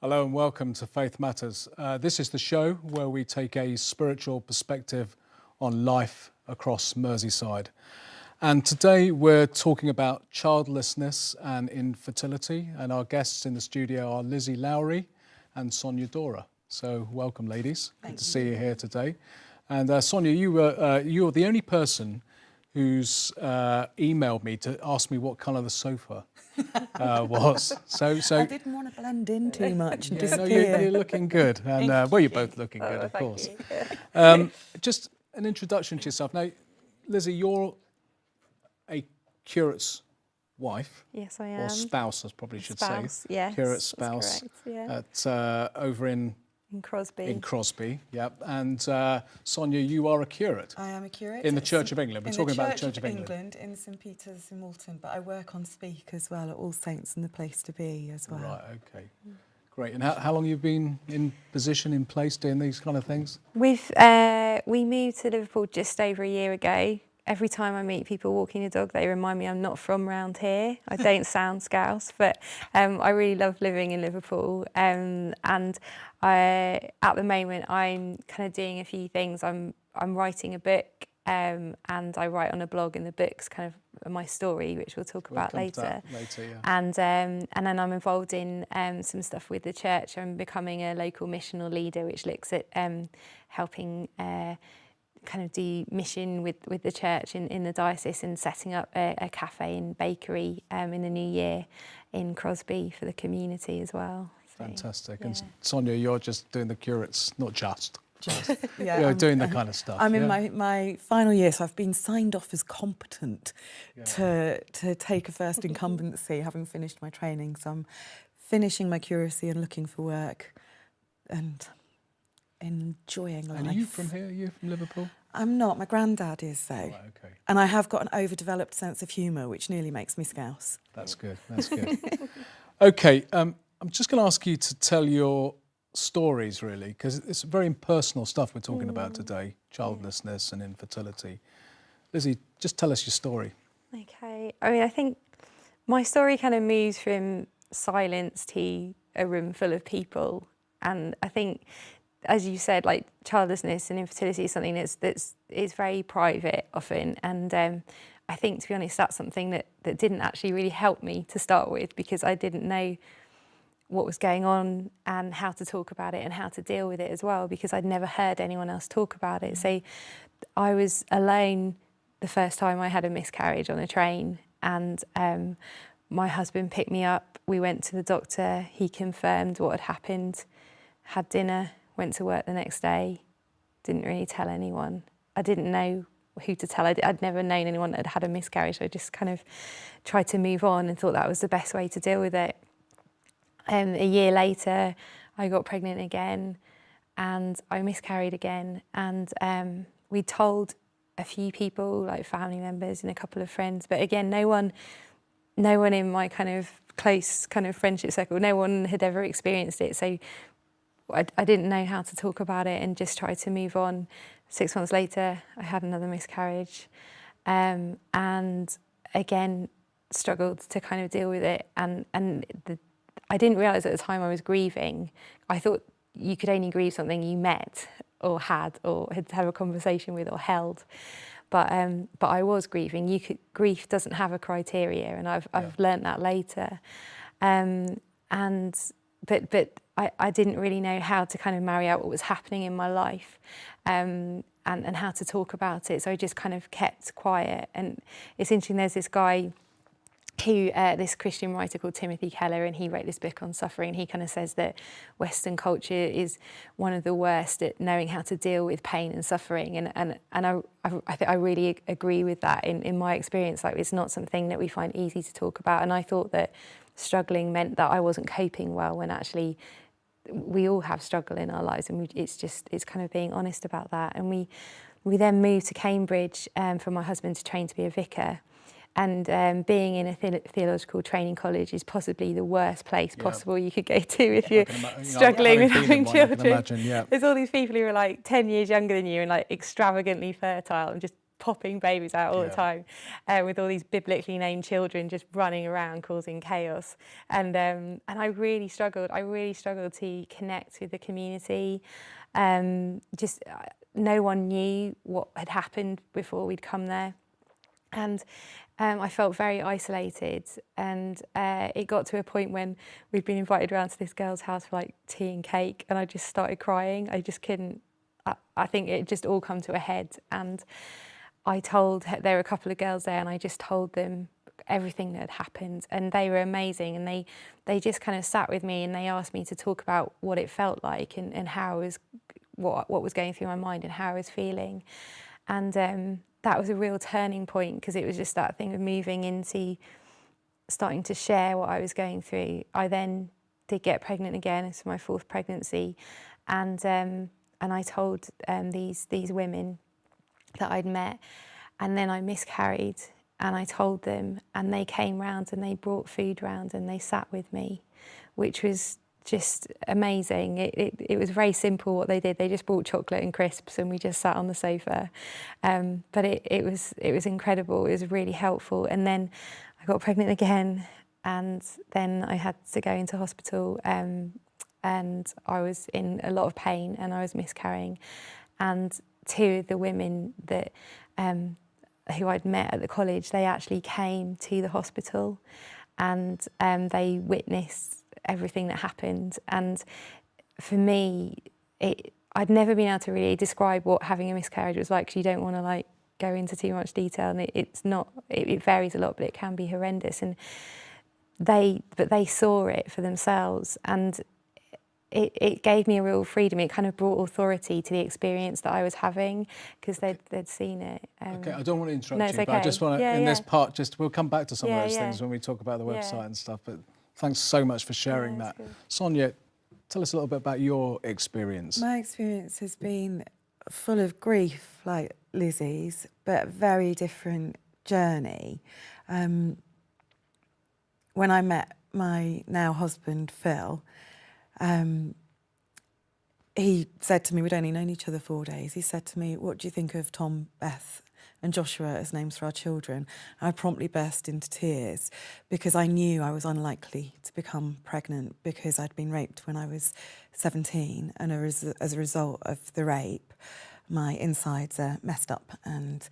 Hello and welcome to Faith Matters. This is the show where we take a spiritual perspective on life across Merseyside. And today we're talking about childlessness and infertility. And our guests in the studio are Lizzie, Lowrie and Sonja, Doragh. So welcome, ladies. Good to see you here today. And Sonja, you're the only person who's emailed me to ask me what colour the sofa was. So I didn't want to blend in too much and disappear. No, you're looking good. And well, you're both looking good, of course. Just an introduction to yourself. Now, Lizzie, you're a curate's wife. Yes, I am. Or spouse, I probably should say. Yes, Curate's spouse. Correct, at, over in Crosby. In Crosby, yep. And Sonja, you are a curate. I am a curate. In the Church of England. We're talking about the Church of England. In St Peter's in Walton, but I work on Speak as well at All Saints and the Place to Be as well. Right, okay. Great. And how long have you been in position, in place, doing these kind of things? We moved to Liverpool just over a year ago. Every time I meet people walking a dog, they remind me I'm not from round here. I don't sound Scouse, but I really love living in Liverpool. And at the moment, I'm kind of doing a few things. I'm writing a book, and I write on a blog, and the book's kind of my story, which we'll talk about later. And then I'm involved in some stuff with the church. I'm becoming a local missional leader, which looks at helping kind of do mission with the church in the diocese, and setting up a cafe and bakery in the new year in Crosby for the community as well. So, fantastic. Yeah. And Sonja, you're just doing the curates, not just. Yeah, you're doing the kind of stuff. I'm in my final year, so I've been signed off as competent to take a first incumbency, having finished my training. So I'm finishing my curacy and looking for work and enjoying life. And are you from here? Are you from Liverpool? I'm not. My granddad is, though. Right, okay. And I have got an overdeveloped sense of humour, which nearly makes me Scouse. That's good. That's good. Okay, I'm just going to ask you to tell your stories, really, because it's very impersonal stuff we're talking about today, childlessness and infertility. Lizzie, just tell us your story. Okay. I mean, I think my story kind of moves from silence to a room full of people. And I think, as you said, like childlessness and infertility is something that's very private often. And I think, to be honest, that's something that didn't actually really help me to start with, because I didn't know what was going on and how to talk about it and how to deal with it as well, because I'd never heard anyone else talk about it. So I was alone the first time I had a miscarriage on a train, and my husband picked me up. We went to the doctor. He confirmed what had happened, had dinner, went to work the next day, didn't really tell anyone. I didn't know who to tell. I'd never known anyone that had had a miscarriage. So I just kind of tried to move on and thought that was the best way to deal with it. A year later, I got pregnant again, and I miscarried again. And we told a few people, like family members and a couple of friends, but again, no one in my kind of close kind of friendship circle, no one had ever experienced it. So I didn't know how to talk about it, and just tried to move on. 6 months later, I had another miscarriage, and again struggled to kind of deal with it. I didn't realise at the time I was grieving. I thought you could only grieve something you met or had had a conversation with or held. But I was grieving. Grief doesn't have a criteria, and I've learnt that later. But I didn't really know how to kind of marry out what was happening in my life, and how to talk about it. So I just kind of kept quiet. And it's interesting, there's this guy who, this Christian writer called Timothy Keller, and he wrote this book on suffering. He kind of says that Western culture is one of the worst at knowing how to deal with pain and suffering. And I really agree with that in my experience. Like, it's not something that we find easy to talk about. And I thought that struggling meant that I wasn't coping well, when actually we all have struggle in our lives, and it's kind of being honest about that. And we then moved to Cambridge for my husband to train to be a vicar. And being in a theological training college is possibly the worst place possible you could go to if you're struggling with having children. I can imagine, There's all these people who are like 10 years younger than you and like extravagantly fertile and just popping babies out all the time, with all these biblically named children just running around causing chaos. And I really struggled. I really struggled to connect with the community. No one knew what had happened before we'd come there. And I felt very isolated, and it got to a point when we'd been invited around to this girl's house for like tea and cake, and I just started crying. I just couldn't, I think it just all come to a head. And there were a couple of girls there, and I just told them everything that had happened, and they were amazing, and they just kind of sat with me, and they asked me to talk about what it felt like, and how I was, what was going through my mind and how I was feeling. And that was a real turning point, because it was just that thing of moving into starting to share what I was going through. I then did get pregnant again. It's my 4th pregnancy, and I told these women that I'd met, and then I miscarried, and I told them, and they came round and they brought food round and they sat with me, which was just amazing. It was very simple what they did. They just brought chocolate and crisps, and we just sat on the sofa. But it was incredible. It was really helpful. And then I got pregnant again, and then I had to go into hospital, and I was in a lot of pain, and I was miscarrying. And 2 of the women that who I'd met at the college, they actually came to the hospital, and they witnessed everything that happened. And for me, I'd never been able to really describe what having a miscarriage was like, because you don't want to like go into too much detail, and it varies a lot, but it can be horrendous. And they saw it for themselves, and it gave me a real freedom. It kind of brought authority to the experience that I was having, because they'd seen it. Okay, I don't want to interrupt No, you, it's but I okay. just want to, this part, we'll come back to some of those things when we talk about the website and stuff, but thanks so much for sharing that. Good. Sonja, tell us a little bit about your experience. My experience has been full of grief, like Lizzie's, but a very different journey. When I met my now husband, Phil, he said to me, we'd only known each other 4 days, he said to me, "What do you think of Tom, Beth and Joshua as names for our children?" I promptly burst into tears, because I knew I was unlikely to become pregnant, because I'd been raped when I was 17, and as a result of the rape, my insides are messed up, and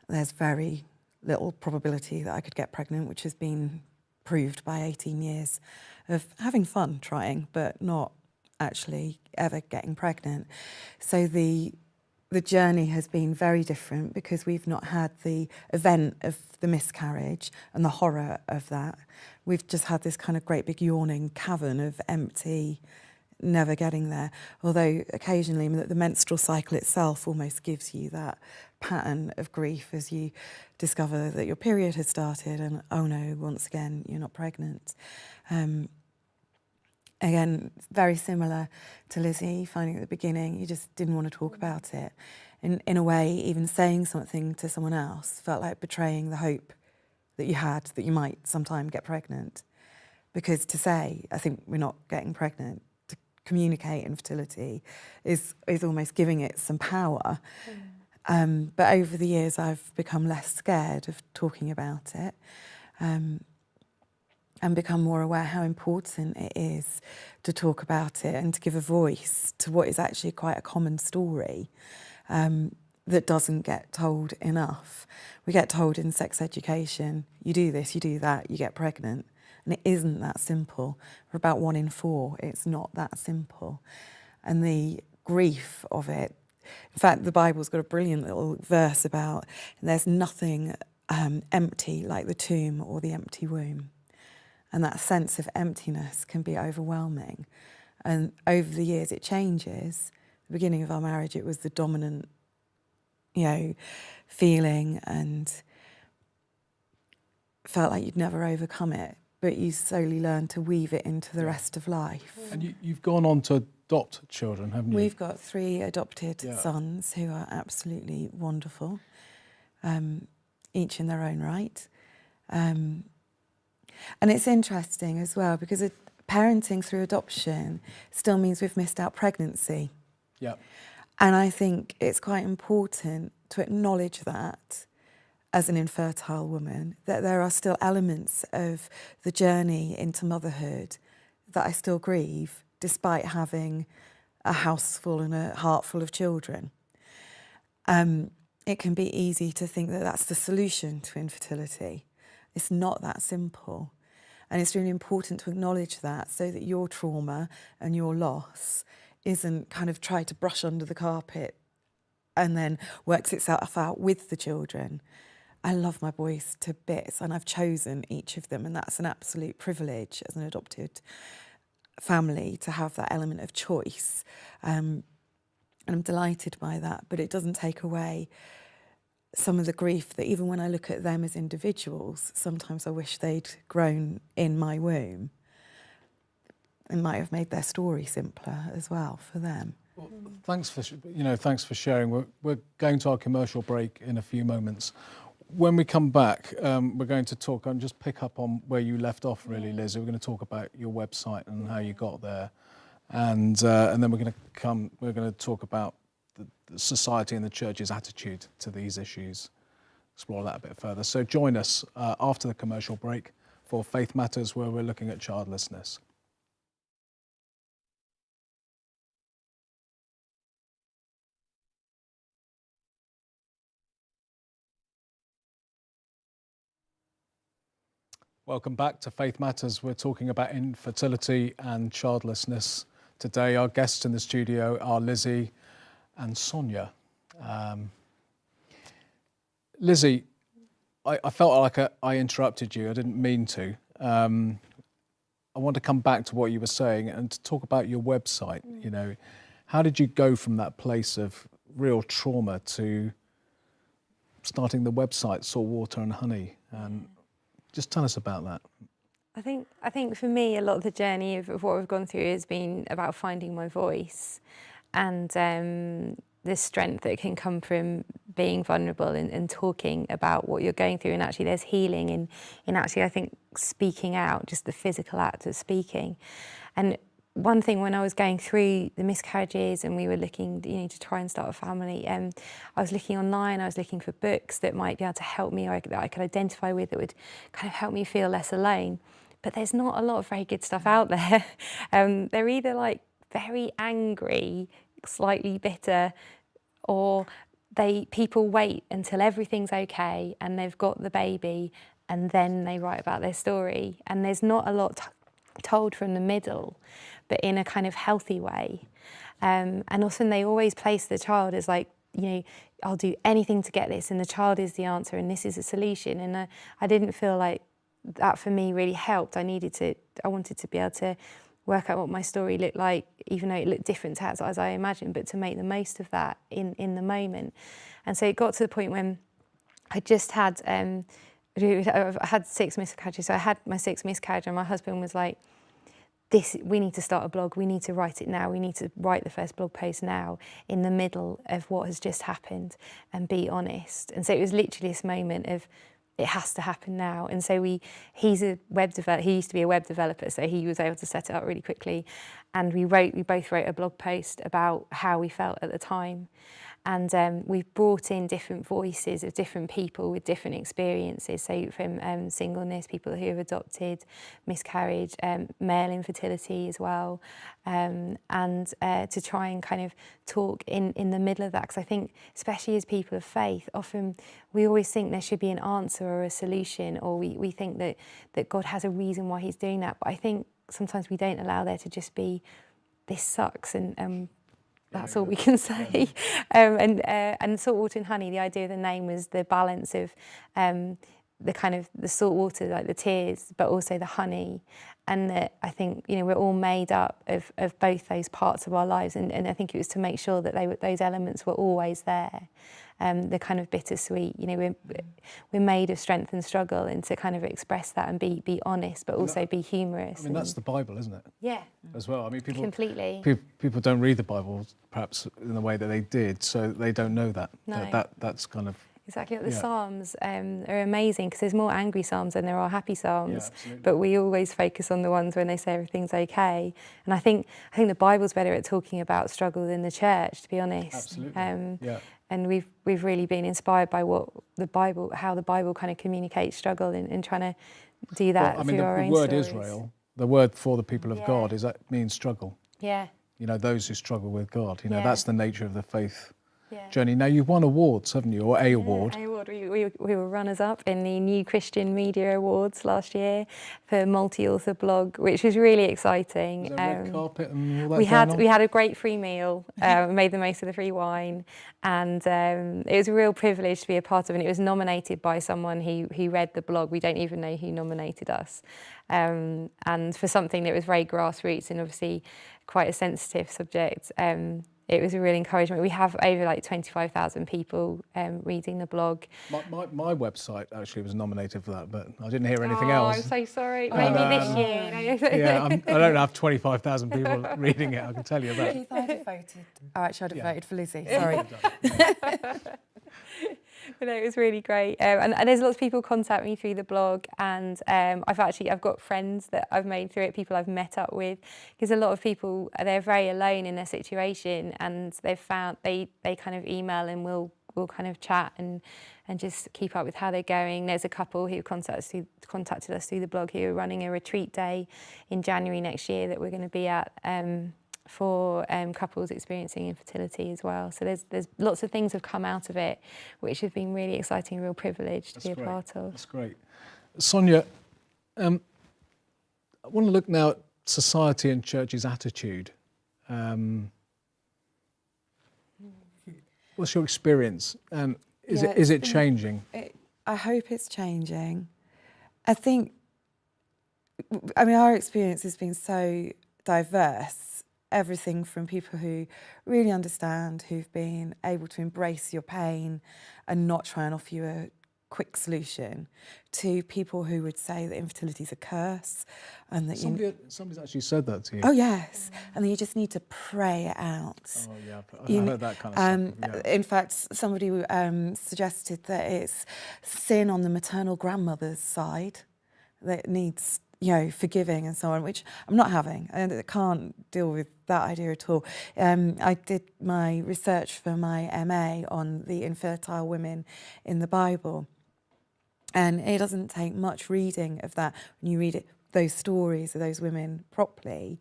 there's very little probability that I could get pregnant, which has been proved by 18 years of having fun trying, but not actually ever getting pregnant. So the journey has been very different, because we've not had the event of the miscarriage and the horror of that. We've just had this kind of great big yawning cavern of empty, never getting there. Although occasionally the menstrual cycle itself almost gives you that pattern of grief as you discover that your period has started, and oh no, once again, you're not pregnant. Again, very similar to Lizzie, finding at the beginning you just didn't want to talk about it. In a way, even saying something to someone else felt like betraying the hope that you had that you might sometime get pregnant. Because to say, I think we're not getting pregnant, to communicate infertility is almost giving it some power. But over the years, I've become less scared of talking about it. And become more aware how important it is to talk about it and to give a voice to what is actually quite a common story that doesn't get told enough. We get told in sex education, you do this, you do that, you get pregnant. And it isn't that simple. For about 1 in 4, it's not that simple. And the grief of it, in fact, the Bible's got a brilliant little verse about there's nothing empty like the tomb or the empty womb. And that sense of emptiness can be overwhelming. And over the years, it changes. The beginning of our marriage, it was the dominant, feeling, and felt like you'd never overcome it. But you slowly learn to weave it into the rest of life. And you've gone on to adopt children, haven't you? We've got 3 adopted sons who are absolutely wonderful, each in their own right. And it's interesting as well, because parenting through adoption still means we've missed out pregnancy. Yeah. And I think it's quite important to acknowledge that as an infertile woman, that there are still elements of the journey into motherhood that I still grieve, despite having a house full and a heart full of children. It can be easy to think that that's the solution to infertility. It's not that simple. And it's really important to acknowledge that, so that your trauma and your loss isn't kind of tried to brush under the carpet and then works itself out with the children. I love my boys to bits, and I've chosen each of them, and that's an absolute privilege as an adopted family to have that element of choice. And I'm delighted by that, but it doesn't take away some of the grief that even when I look at them as individuals, sometimes I wish they'd grown in my womb. It might have made their story simpler as well for them. Well, thanks for sharing. We're going to our commercial break in a few moments. When we come back, we're going to talk and just pick up on where you left off, really, Lizzie. We're going to talk about your website and how you got there, and then we're going to talk about the society and the church's attitude to these issues. Explore that a bit further. So join us after the commercial break for Faith Matters, where we're looking at childlessness. Welcome back to Faith Matters. We're talking about infertility and childlessness. Today, our guests in the studio are Lizzie and Sonja. Lizzie, I felt like I interrupted you. I didn't mean to. I want to come back to what you were saying and to talk about your website. You know, how did you go from that place of real trauma to starting the website, Salt, Water and Honey? Just tell us about that. I think for me, a lot of the journey of what we've gone through has been about finding my voice, and the strength that can come from being vulnerable and talking about what you're going through. And actually there's healing in actually, I think, speaking out, just the physical act of speaking. And one thing, when I was going through the miscarriages and we were looking, to try and start a family, I was looking online, I was looking for books that might be able to help me, or that I could identify with, that would kind of help me feel less alone. But there's not a lot of very good stuff out there. They're either like very angry, slightly bitter, or people wait until everything's okay and they've got the baby and then they write about their story. And there's not a lot told from the middle, but in a kind of healthy way. And often they always place the child as like, I'll do anything to get this, and the child is the answer and this is a solution. And I didn't feel like that for me really helped. I wanted to be able to work out what my story looked like, even though it looked different as I imagined, but to make the most of that in the moment. And so it got to the point when I just had, I had 6 miscarriages. So I had my 6th miscarriage and my husband was like, we need to start a blog, we need to write it now, we need to write the first blog post now in the middle of what has just happened and be honest. And so it was literally this moment of, it has to happen now. And so he's a web developer, he used to be a web developer, so he was able to set it up really quickly. And we both wrote a blog post about how we felt at the time. And we've brought in different voices of different people with different experiences. So from singleness, people who have adopted, miscarriage, male infertility as well. And to try and kind of talk in the middle of that. Because I think, especially as people of faith, often we always think there should be an answer or a solution, or we think that God has a reason why he's doing that. But I think sometimes we don't allow there to just be, this sucks, and that's all we can say. And Salt, Water and Honey, the idea of the name was the balance of the kind of the salt water, like the tears, but also the honey. And that I think, we're all made up of both those parts of our lives. And I think it was to make sure that those elements were always there. The kind of bittersweet, we're made of strength and struggle, and to kind of express that and be honest, but also be humorous. I mean, that's the Bible, isn't it? Yeah. As well. I mean, completely. People don't read the Bible perhaps in the way that they did, so they don't know that. No. That's kind of... Exactly. The Psalms are amazing, because there's more angry Psalms than there are happy Psalms. Yeah, but we always focus on the ones when they say everything's okay. And I think the Bible's better at talking about struggle than the church, to be honest. Absolutely. we've really been inspired by what how the Bible kind of communicates struggle and trying to do that Well, I mean, through our the own word stories. Israel, the word for the people of Yeah. God, means struggle. Yeah, You know, those who struggle with God. You know, Yeah. that's the nature of the faith yeah. journey. Now, you've won awards, haven't you, or a award? Yeah, award. We were runners-up in the New Christian Media Awards last year for multi-author blog, which was really exciting. Was there red carpet and all that We going on? had a great free meal, made the most of the free wine, and it was a real privilege to be a part of. And it was nominated by someone who read the blog. We don't even know who nominated us, and for something that was very grassroots and obviously quite a sensitive subject. It was a real encouragement. We have over like 25,000 people reading the blog. My website actually was nominated for that, but I didn't hear anything else. I'm so sorry. Maybe this year. Yeah, I don't have 25,000 people reading it, I can tell you that. Keith, I'd have voted. Oh, actually, I'd have voted for Lizzie. Yeah. Sorry. But no, it was really great, and there's lots of people contact me through the blog, and I've got friends that I've made through it, people I've met up with, because a lot of people, they're very alone in their situation, and they've found they kind of email and we'll kind of chat and just keep up with how they're going. There's a couple who contacted us through the blog who are running a retreat day in January next year that we're going to be at. For couples experiencing infertility as well. So there's lots of things have come out of it, which have been really exciting, a real privilege to be a part of. That's great. Sonja, I want to look now at society and church's attitude. What's your experience? And is it changing? I hope it's changing. I mean, our experience has been so diverse. Everything from people who really understand, who've been able to embrace your pain and not try and offer you a quick solution, to people who would say that infertility is a curse and that somebody's actually said that to you. Oh yes, and that you just need to pray it out. Oh yeah, I heard that kind of stuff. Yeah. In fact, somebody suggested that it's sin on the maternal grandmother's side that needs, forgiving and so on, which I'm not having. I can't deal with that idea at all. I did my research for my MA on the infertile women in the Bible, and it doesn't take much reading of that when you read it, those stories of those women properly,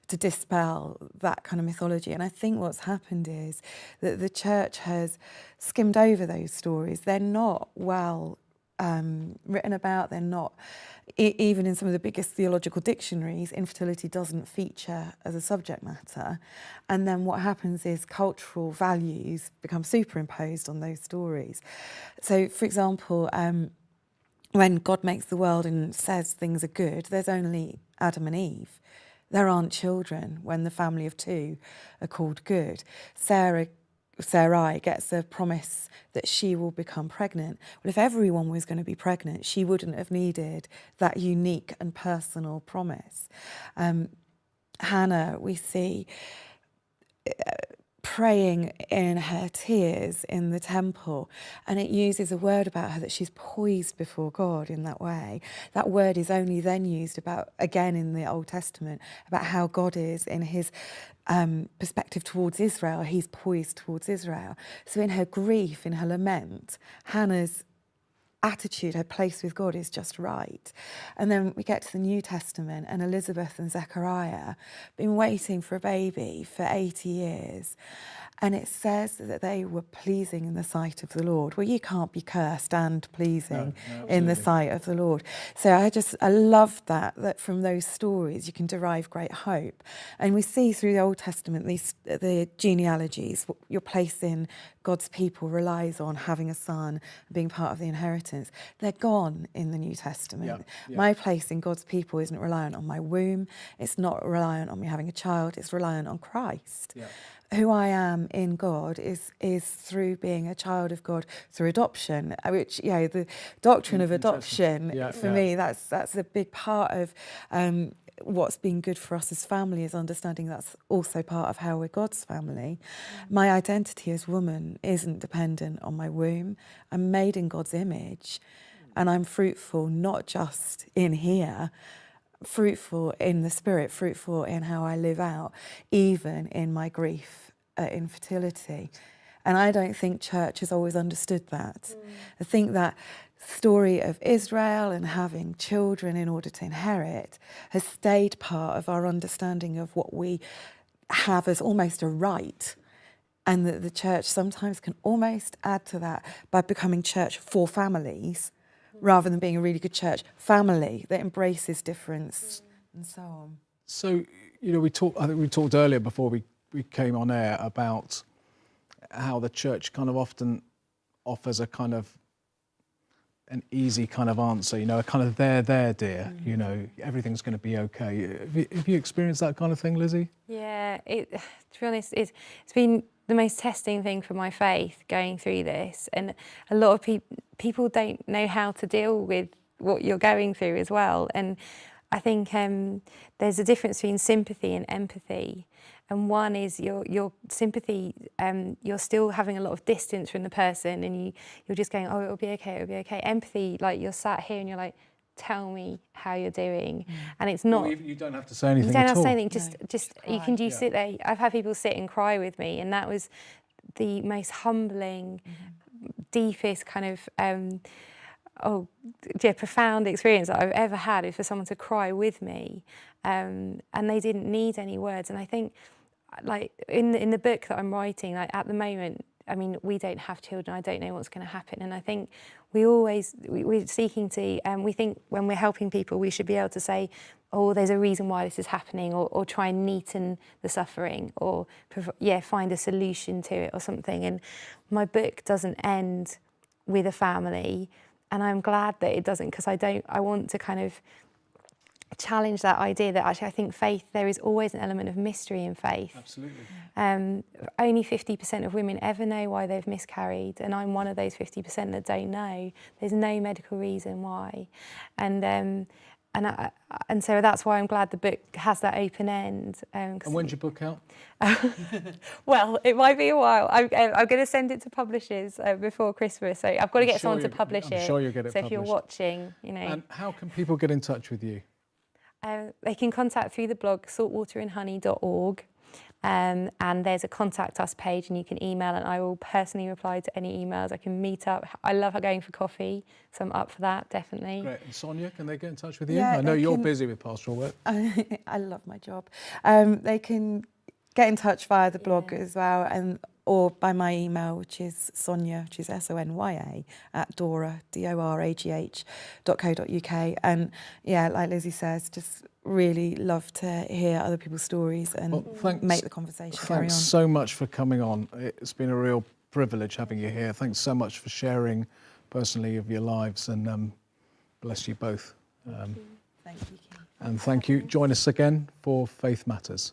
to dispel that kind of mythology. And I think what's happened is that the church has skimmed over those stories. They're not well written about. They're not, even in some of the biggest theological dictionaries, infertility doesn't feature as a subject matter. And then what happens is cultural values become superimposed on those stories. So, for example, when God makes the world and says things are good, there's only Adam and Eve. There aren't children when the family of two are called good. Sarai gets a promise that she will become pregnant. Well, if everyone was going to be pregnant, she wouldn't have needed that unique and personal promise. Hannah, we see praying in her tears in the temple, and it uses a word about her that she's poised before God in that way. That word is only then used about, again in the Old Testament, about how God is in his perspective towards Israel. He's poised towards Israel. So in her grief, in her lament, Hannah's attitude, her place with God is just right. And then we get to the New Testament, and Elizabeth and Zechariah been waiting for a baby for 80 years. And it says that they were pleasing in the sight of the Lord. Well, you can't be cursed and pleasing in the sight of the Lord. So I love that from those stories you can derive great hope. And we see through the Old Testament the genealogies, your place in God's people relies on having a son, being part of the inheritance. They're gone in the New Testament. Yeah. My place in God's people isn't reliant on my womb. It's not reliant on me having a child. It's reliant on Christ. Yeah. Who I am in God is through being a child of God through adoption, which, the doctrine of adoption, for me, that's a big part of what's been good for us as family, is understanding that's also part of how we're God's family. My identity as woman isn't dependent on my womb. I'm made in God's image, and I'm fruitful not just in here, fruitful in the spirit, fruitful in how I live out, even in my grief at infertility. And I don't think church has always understood that. I think that story of Israel and having children in order to inherit has stayed part of our understanding of what we have as almost a right, and that the church sometimes can almost add to that by becoming church for families rather than being a really good church family that embraces difference and so on. So, you know, I think we talked earlier before we came on air about how the church kind of often offers a kind of an easy kind of answer, you know, a kind of there, dear, you know, everything's going to be okay. Have you experienced that kind of thing, Lizzie? Yeah, to be honest, it's been the most testing thing for my faith going through this. And a lot of people don't know how to deal with what you're going through as well. And I think there's a difference between sympathy and empathy. And one is your sympathy, you're still having a lot of distance from the person, and you're just going, oh, it'll be okay, it'll be okay. Empathy, like you're sat here and you're like, tell me how you're doing. And it's not... Well, you don't have to say anything You don't at have all. to say anything, just you can Yeah. sit there. I've had people sit and cry with me, and that was the most humbling, deepest kind of... profound experience that I've ever had is for someone to cry with me, and they didn't need any words. And I think, like in the book that I'm writing, like at the moment, I mean, we don't have children. I don't know what's going to happen, and I think we're seeking to. We think when we're helping people, we should be able to say, "Oh, there's a reason why this is happening," or try and neaten the suffering, or find a solution to it or something. And my book doesn't end with a family. And I'm glad that it doesn't, because I want to kind of challenge that idea that actually I think faith, there is always an element of mystery in faith. Absolutely. Only 50% of women ever know why they've miscarried, and I'm one of those 50% that don't know. There's no medical reason why. And so that's why I'm glad the book has that open end. And when's your book out? Well, it might be a while. I'm going to send it to publishers before Christmas, so I've got to get someone to publish it. I'm sure you'll get it so published. if you're watching, you know. And how can people get in touch with you? They can contact through the blog saltwaterandhoney.org, and there's a contact us page, and you can email, and I will personally reply to any emails. I can meet up. I love going for coffee, so I'm up for that, definitely. Great. And Sonja, can they get in touch with you? Yeah, I know you're can... busy with pastoral work. I love my job. They can get in touch via the blog as well, or by my email, which is Sonja, which is Sonya, at Doragh, doragh.co.uk. And yeah, like Lizzie says, just really love to hear other people's stories and make the conversation carry on. Thanks so much for coming on. It's been a real privilege having you here. Thanks so much for sharing personally of your lives, and bless you both. Thank you. And thank you. Join us again for Faith Matters.